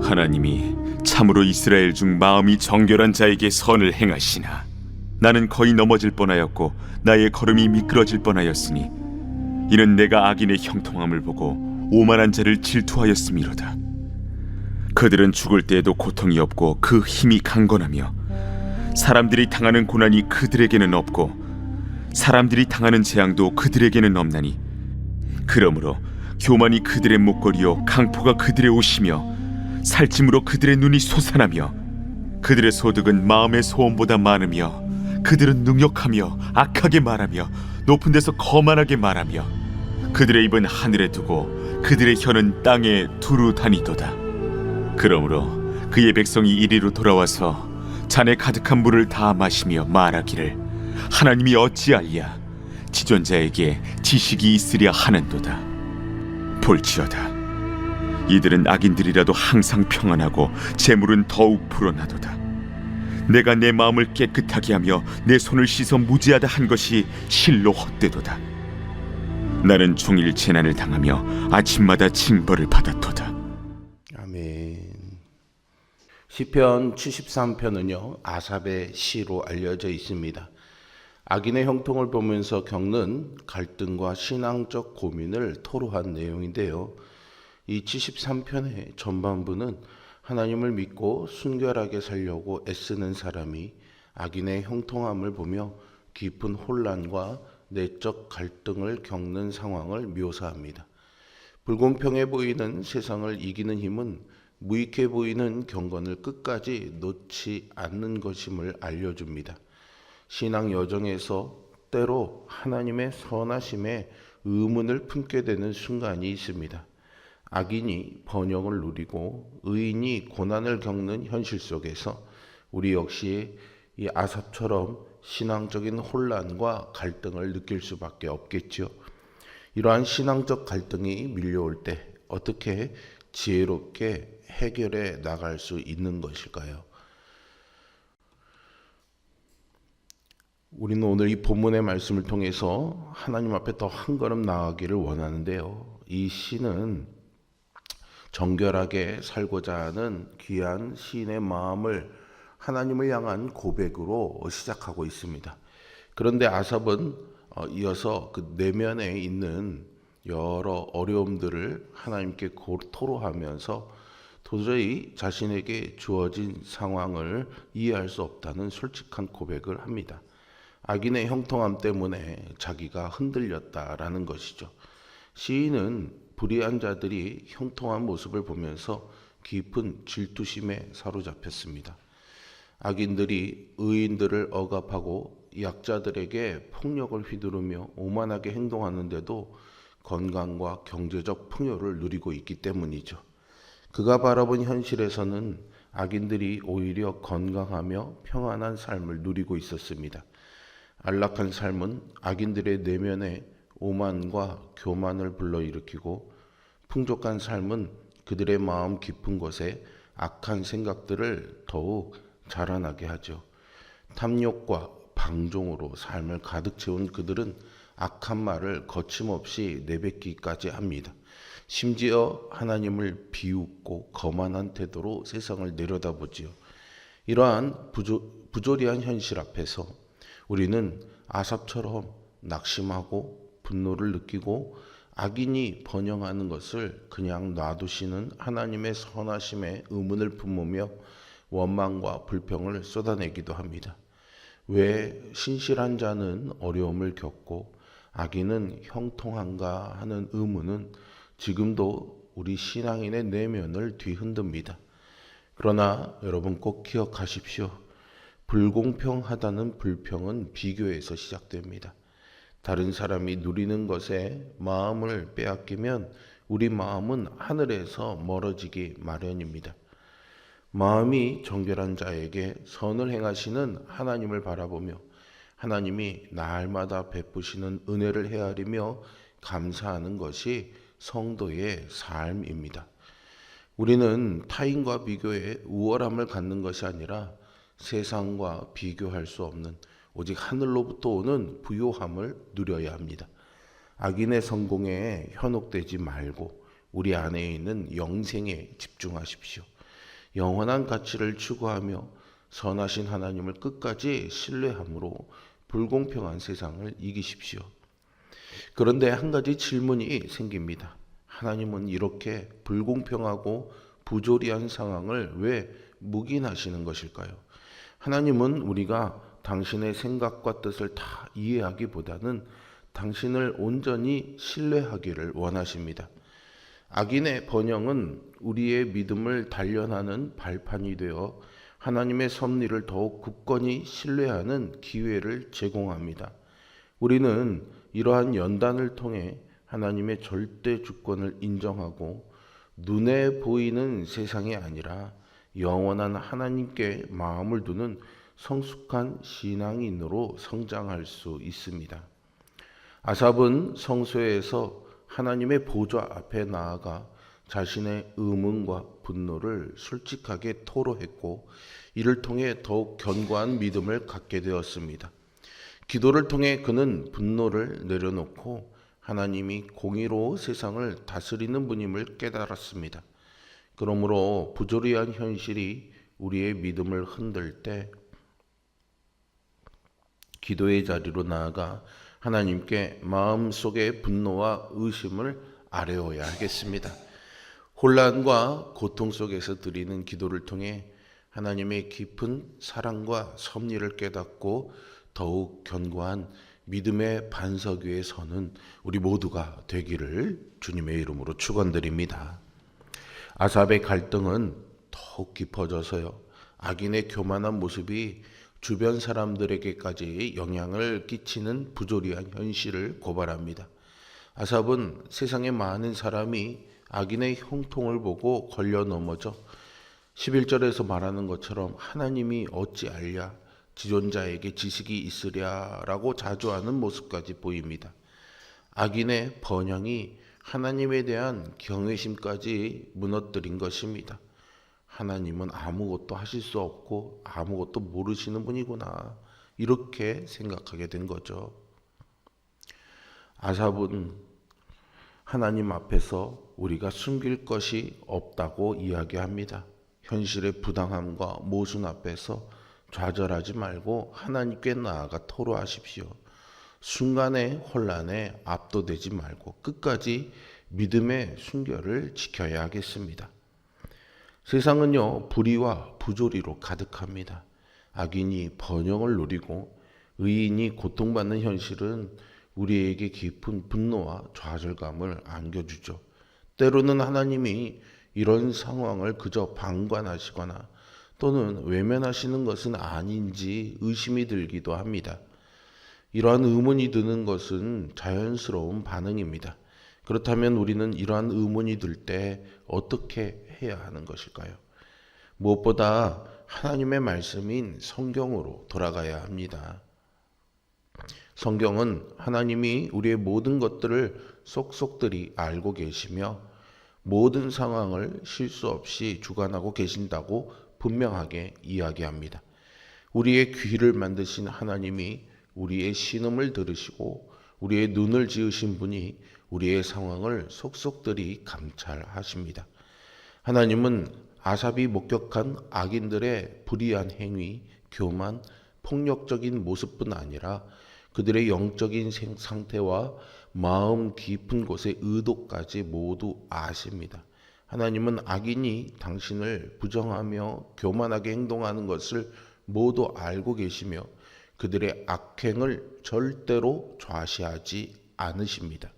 하나님이 참으로 이스라엘 중 마음이 정결한 자에게 선을 행하시나 나는 거의 넘어질 뻔하였고 나의 걸음이 미끄러질 뻔하였으니 이는 내가 악인의 형통함을 보고 오만한 자를 질투하였음이로다. 그들은 죽을 때에도 고통이 없고 그 힘이 강건하며 사람들이 당하는 고난이 그들에게는 없고 사람들이 당하는 재앙도 그들에게는 없나니 그러므로 교만이 그들의 목걸이요 강포가 그들의 옷이며 살찜으로 그들의 눈이 솟아나며 그들의 소득은 마음의 소원보다 많으며 그들은 능욕하며 악하게 말하며 높은 데서 거만하게 말하며 그들의 입은 하늘에 두고 그들의 혀는 땅에 두루 다니도다. 그러므로 그의 백성이 이리로 돌아와서 잔에 가득한 물을 다 마시며 말하기를 하나님이 어찌하랴 지존자에게 지식이 있으랴 하는도다. 볼지어다 이들은 악인들이라도 항상 평안하고 재물은 더욱 불어나도다. 내가 내 마음을 깨끗하게 하며 내 손을 씻어 무죄하다 한 것이 실로 헛되도다. 나는 종일 재난을 당하며 아침마다 징벌을 받았도다. 아멘. 시편 73편은요 아삽의 시로 알려져 있습니다. 악인의 형통을 보면서 겪는 갈등과 신앙적 고민을 토로한 내용인데요. 이 73편의 전반부는 하나님을 믿고 순결하게 살려고 애쓰는 사람이 악인의 형통함을 보며 깊은 혼란과 내적 갈등을 겪는 상황을 묘사합니다. 불공평해 보이는 세상을 이기는 힘은 무익해 보이는 경건을 끝까지 놓지 않는 것임을 알려줍니다. 신앙 여정에서 때로 하나님의 선하심에 의문을 품게 되는 순간이 있습니다. 악인이 번영을 누리고 의인이 고난을 겪는 현실 속에서 우리 역시 이 아삽처럼 신앙적인 혼란과 갈등을 느낄 수밖에 없겠죠. 이러한 신앙적 갈등이 밀려올 때 어떻게 지혜롭게 해결해 나갈 수 있는 것일까요? 우리는 오늘 이 본문의 말씀을 통해서 하나님 앞에 더 한 걸음 나아가기를 원하는데요. 이 시는 정결하게 살고자 하는 귀한 시인의 마음을 하나님을 향한 고백으로 시작하고 있습니다. 그런데 아삽은 이어서 그 내면에 있는 여러 어려움들을 하나님께 토로하면서 도저히 자신에게 주어진 상황을 이해할 수 없다는 솔직한 고백을 합니다. 악인의 형통함 때문에 자기가 흔들렸다라는 것이죠. 시인은 불의한 자들이 형통한 모습을 보면서 깊은 질투심에 사로잡혔습니다. 악인들이 의인들을 억압하고 약자들에게 폭력을 휘두르며 오만하게 행동하는데도 건강과 경제적 풍요를 누리고 있기 때문이죠. 그가 바라본 현실에서는 악인들이 오히려 건강하며 평안한 삶을 누리고 있었습니다. 안락한 삶은 악인들의 내면에 오만과 교만을 불러일으키고 풍족한 삶은 그들의 마음 깊은 곳에 악한 생각들을 더욱 자라나게 하죠. 탐욕과 방종으로 삶을 가득 채운 그들은 악한 말을 거침없이 내뱉기까지 합니다. 심지어 하나님을 비웃고 거만한 태도로 세상을 내려다보지요. 이러한 부조리한 현실 앞에서 우리는 아삽처럼 낙심하고 분노를 느끼고 악인이 번영하는 것을 그냥 놔두시는 하나님의 선하심에 의문을 품으며 원망과 불평을 쏟아내기도 합니다. 왜 신실한 자는 어려움을 겪고 악인은 형통한가 하는 의문은 지금도 우리 신앙인의 내면을 뒤흔듭니다. 그러나 여러분 꼭 기억하십시오. 불공평하다는 불평은 비교에서 시작됩니다. 다른 사람이 누리는 것에 마음을 빼앗기면 우리 마음은 하늘에서 멀어지기 마련입니다. 마음이 정결한 자에게 선을 행하시는 하나님을 바라보며 하나님이 날마다 베푸시는 은혜를 헤아리며 감사하는 것이 성도의 삶입니다. 우리는 타인과 비교해 우월함을 갖는 것이 아니라 세상과 비교할 수 없는 오직 하늘로부터 오는 부요함을 누려야 합니다. 악인의 성공에 현혹되지 말고 우리 안에 있는 영생에 집중하십시오. 영원한 가치를 추구하며 선하신 하나님을 끝까지 신뢰함으로 불공평한 세상을 이기십시오. 그런데 한 가지 질문이 생깁니다. 하나님은 이렇게 불공평하고 부조리한 상황을 왜 묵인하시는 것일까요? 하나님은 우리가 당신의 생각과 뜻을 다 이해하기보다는 당신을 온전히 신뢰하기를 원하십니다. 악인의 번영은 우리의 믿음을 단련하는 발판이 되어 하나님의 섭리를 더욱 굳건히 신뢰하는 기회를 제공합니다. 우리는 이러한 연단을 통해 하나님의 절대 주권을 인정하고 눈에 보이는 세상이 아니라 영원한 하나님께 마음을 두는 성숙한 신앙인으로 성장할 수 있습니다. 아삽은 성소에서 하나님의 보좌 앞에 나아가 자신의 의문과 분노를 솔직하게 토로했고 이를 통해 더욱 견고한 믿음을 갖게 되었습니다. 기도를 통해 그는 분노를 내려놓고 하나님이 공의로 세상을 다스리는 분임을 깨달았습니다. 그러므로 부조리한 현실이 우리의 믿음을 흔들 때 기도의 자리로 나아가 하나님께 마음속의 분노와 의심을 아뢰어야 하겠습니다. 혼란과 고통 속에서 드리는 기도를 통해 하나님의 깊은 사랑과 섭리를 깨닫고 더욱 견고한 믿음의 반석 위에 서는 우리 모두가 되기를 주님의 이름으로 축원드립니다. 아삽의 갈등은 더욱 깊어져서요. 악인의 교만한 모습이 주변 사람들에게까지 영향을 끼치는 부조리한 현실을 고발합니다. 아삽은 세상의 많은 사람이 악인의 형통을 보고 걸려 넘어져 11절에서 말하는 것처럼 하나님이 어찌 알랴 지존자에게 지식이 있으랴라고 자조하는 모습까지 보입니다. 악인의 번영이 하나님에 대한 경외심까지 무너뜨린 것입니다. 하나님은 아무것도 하실 수 없고 아무것도 모르시는 분이구나 이렇게 생각하게 된 거죠. 아삽은 하나님 앞에서 우리가 숨길 것이 없다고 이야기합니다. 현실의 부당함과 모순 앞에서 좌절하지 말고 하나님께 나아가 토로하십시오. 순간의 혼란에 압도되지 말고 끝까지 믿음의 순결을 지켜야 하겠습니다. 세상은요, 불의와 부조리로 가득합니다. 악인이 번영을 누리고 의인이 고통받는 현실은 우리에게 깊은 분노와 좌절감을 안겨주죠. 때로는 하나님이 이런 상황을 그저 방관하시거나 또는 외면하시는 것은 아닌지 의심이 들기도 합니다. 이러한 의문이 드는 것은 자연스러운 반응입니다. 그렇다면 우리는 이러한 의문이 들 때 어떻게 해야 하는 것일까요? 무엇보다 하나님의 말씀인 성경으로 돌아가야 합니다. 성경은 하나님이 우리의 모든 것들을 속속들이 알고 계시며 모든 상황을 실수 없이 주관하고 계신다고 분명하게 이야기합니다. 우리의 귀를 만드신 하나님이 우리의 신음을 들으시고 우리의 눈을 지으신 분이 우리의 상황을 속속들이 감찰하십니다. 하나님은 아삽이 목격한 악인들의 불의한 행위, 교만, 폭력적인 모습뿐 아니라 그들의 영적인 상태와 마음 깊은 곳의 의도까지 모두 아십니다. 하나님은 악인이 당신을 부정하며 교만하게 행동하는 것을 모두 알고 계시며 그들의 악행을 절대로 좌시하지 않으십니다.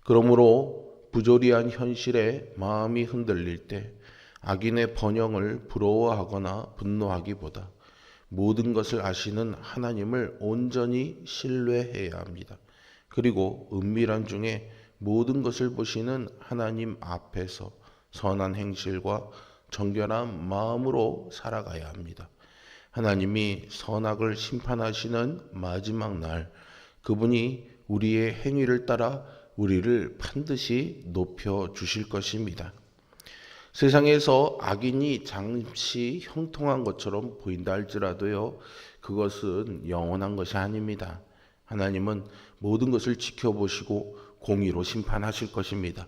그러므로 부조리한 현실에 마음이 흔들릴 때 악인의 번영을 부러워하거나 분노하기보다 모든 것을 아시는 하나님을 온전히 신뢰해야 합니다. 그리고 은밀한 중에 모든 것을 보시는 하나님 앞에서 선한 행실과 정결한 마음으로 살아가야 합니다. 하나님이 선악을 심판하시는 마지막 날, 그분이 우리의 행위를 따라 우리를 반드시 높여 주실 것입니다. 세상에서 악인이 잠시 형통한 것처럼 보인다 할지라도요, 그것은 영원한 것이 아닙니다. 하나님은 모든 것을 지켜보시고 공의로 심판하실 것입니다.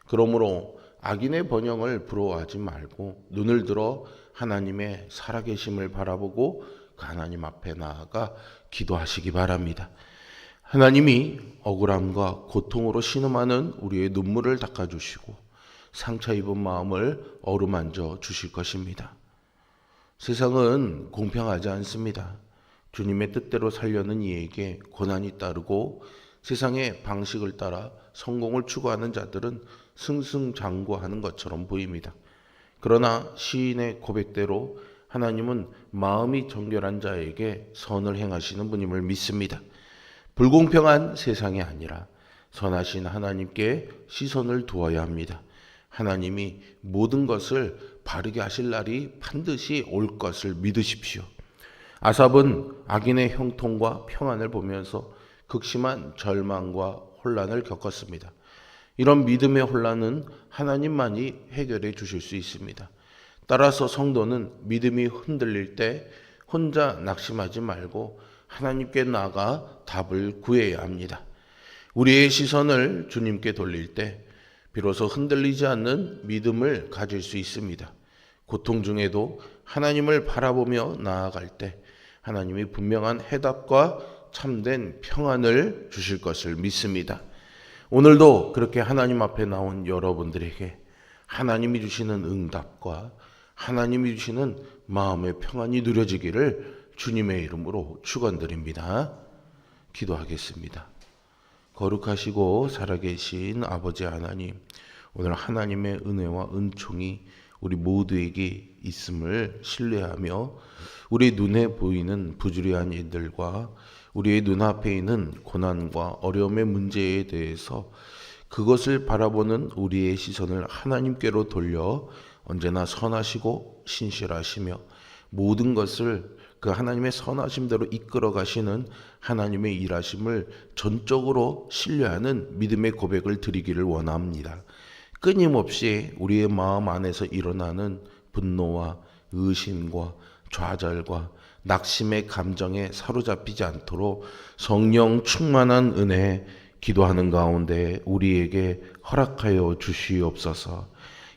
그러므로 악인의 번영을 부러워하지 말고 눈을 들어 하나님의 살아계심을 바라보고 그 하나님 앞에 나아가 기도하시기 바랍니다. 하나님이 억울함과 고통으로 신음하는 우리의 눈물을 닦아주시고 상처 입은 마음을 어루만져 주실 것입니다. 세상은 공평하지 않습니다. 주님의 뜻대로 살려는 이에게 고난이 따르고 세상의 방식을 따라 성공을 추구하는 자들은 승승장구하는 것처럼 보입니다. 그러나 시인의 고백대로 하나님은 마음이 정결한 자에게 선을 행하시는 분임을 믿습니다. 불공평한 세상이 아니라 선하신 하나님께 시선을 두어야 합니다. 하나님이 모든 것을 바르게 하실 날이 반드시 올 것을 믿으십시오. 아삽은 악인의 형통과 평안을 보면서 극심한 절망과 혼란을 겪었습니다. 이런 믿음의 혼란은 하나님만이 해결해 주실 수 있습니다. 따라서 성도는 믿음이 흔들릴 때 혼자 낙심하지 말고 하나님께 나아가 답을 구해야 합니다. 우리의 시선을 주님께 돌릴 때 비로소 흔들리지 않는 믿음을 가질 수 있습니다. 고통 중에도 하나님을 바라보며 나아갈 때 하나님이 분명한 해답과 참된 평안을 주실 것을 믿습니다. 오늘도 그렇게 하나님 앞에 나온 여러분들에게 하나님이 주시는 응답과 하나님이 주시는 마음의 평안이 누려지기를 주님의 이름으로 축원드립니다. 기도하겠습니다. 거룩하시고 살아계신 아버지 하나님, 오늘 하나님의 은혜와 은총이 우리 모두에게 있음을 신뢰하며 우리 눈에 보이는 부주의한 일들과 우리의 눈앞에 있는 고난과 어려움의 문제에 대해서 그것을 바라보는 우리의 시선을 하나님께로 돌려 언제나 선하시고 신실하시며 모든 것을 그 하나님의 선하심대로 이끌어 가시는 하나님의 일하심을 전적으로 신뢰하는 믿음의 고백을 드리기를 원합니다. 끊임없이 우리의 마음 안에서 일어나는 분노와 의심과 좌절과 낙심의 감정에 사로잡히지 않도록 성령 충만한 은혜 기도하는 가운데 우리에게 허락하여 주시옵소서.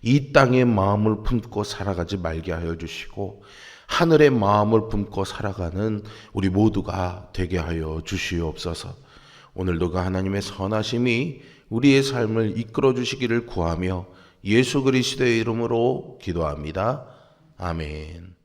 이 땅의 마음을 품고 살아가지 말게 하여 주시고 하늘의 마음을 품고 살아가는 우리 모두가 되게 하여 주시옵소서. 오늘도 그 하나님의 선하심이 우리의 삶을 이끌어 주시기를 구하며 예수 그리스도의 이름으로 기도합니다. 아멘.